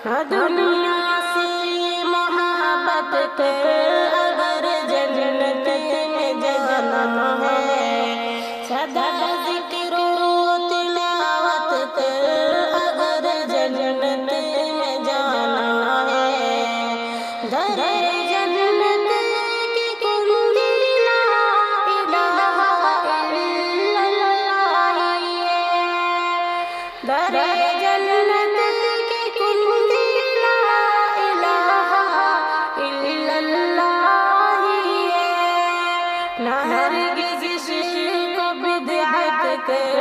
دنیا سے محبت کر اگر جنت میں جانا ہے، سدا ذکر و تلاوت کر اگر جنت میں جانا ہے، در جنت کی کنجی لا الہ الا اللہ ہے، در جنت کی کنجی لا الہ الا اللہ ہے، نہ ہرگز شرک و بدعت کر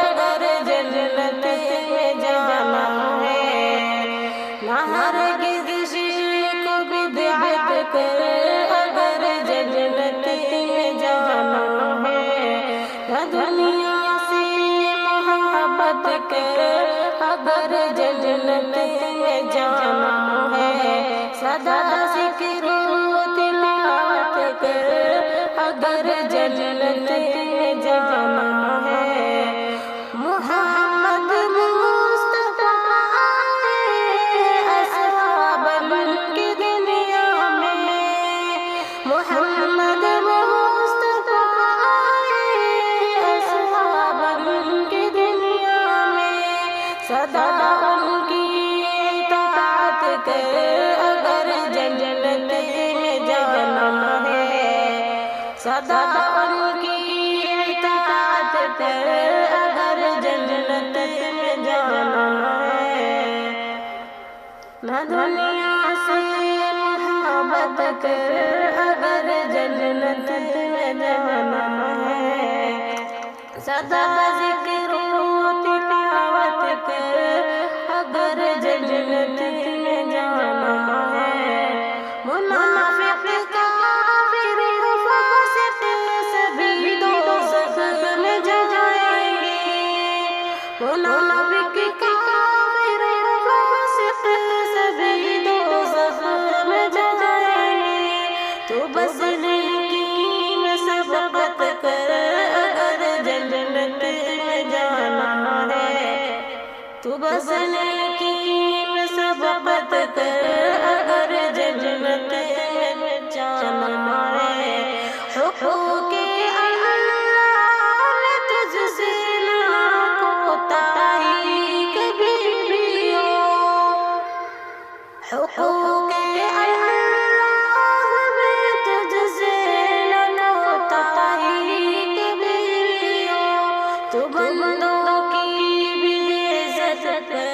اگر جنت میں جانا ہے، نہ ہرگز شرک و بدعت کر اگر جنت میں جانا ہے، نہ دنیا سے محبت کر اگر جنت میں جانا ہے، سدا ذکر و تلاوت کر اگر جنت میں جانا ہے، محمد مصطفیٰ اصحاب کی دنیا میں، محمد مصطفیٰ اصحاب کی دنیا میں، سدا ان کی اطاعت کر اگر جنت میں جانا ہے، سدا ان کی اطاعت کر اگر جنت میں جانا ہے، نہ دنیا سے محبت کر اگر جنت میں جانا ہے، سدا ذکر و تلاوت کر اگر جنت میں جانا ہے، منافق کافر فاسق سبھی دوزخ میں جائیں گے، منافق کافر فاسق سبھی دوزخ میں جائیں گے، تو بس نیکی میں سبقت کر اگر جنت میں جانا ہے، تو بس نیکی میں سبقت کر اگر جنت میں جانا ہے، حقوق اللہ نے تجھ سے نہ کوتاہی کبھی بھی ہو، حقوق اللہ میں تجھ سے نہ کوتاہی کبھی بھی ہو، تو بندوں کی بھی عزت کر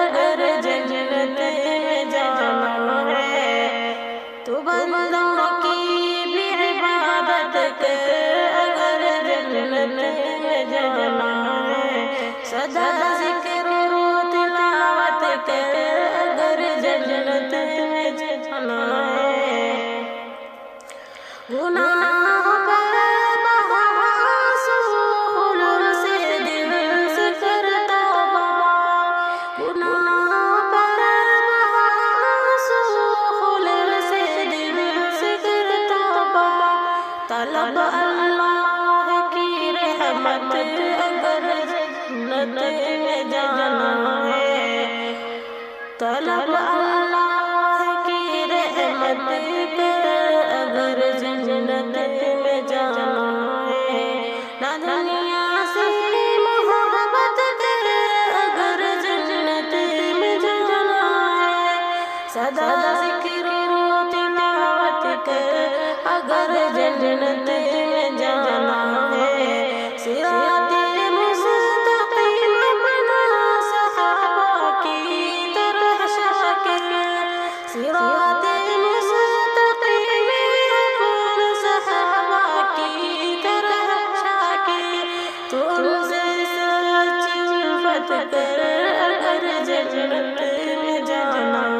اگر جنت میں جانا ہے، تو بندوں کی بھی عبادت کر اگر جنت میں جانا ہے، سدا ذکر و تلاوت کر اگر جنت میں جانا ہے، گناہ پر آنسو خلوص سے دل سے کر توبہ، گناہ پر آنسو خلوص سے دل سے کر توبہ، طلب اللہ کی رحمت اگر جنت میں جانا ہے، طلب اللہ کی رحمت کر اگر جنت میں جانا ہے، نہ دنیا سے محبت کر اگر جنت میں جانا ہے، سدا ذکر و تلاوت کر اگر جنت میں جانا ہے، صراط مستقیم بنا صحابہ کی طرح شاکر، صراط مستقیم اپنا صحابہ کی طرح شاکر، تو ان سے سچی الفت کر اگر جنت میں جانا